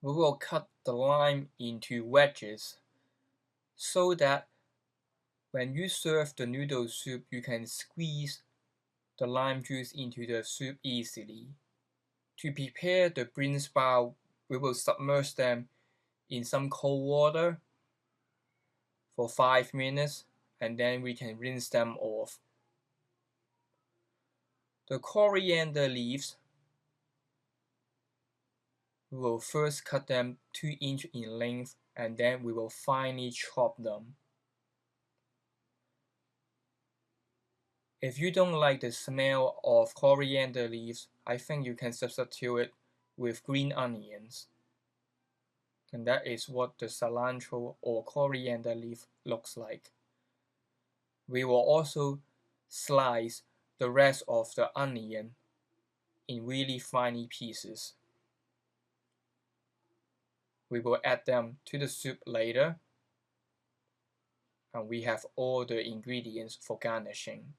We will cut the lime into wedges so that when you serve the noodle soup, you can squeeze the lime juice into the soup easily. To prepare the bean sprout, we will submerge them in some cold water for 5 minutes and then we can rinse them off. The coriander leaves, we will first cut them 2 inches in length and then we will finely chop them. If you don't like the smell of coriander leaves, I think you can substitute it with green onions. And that is what the cilantro or coriander leaf looks like. We will also slice the rest of the onion in really fine pieces. We will add them to the soup later, and we have all the ingredients for garnishing.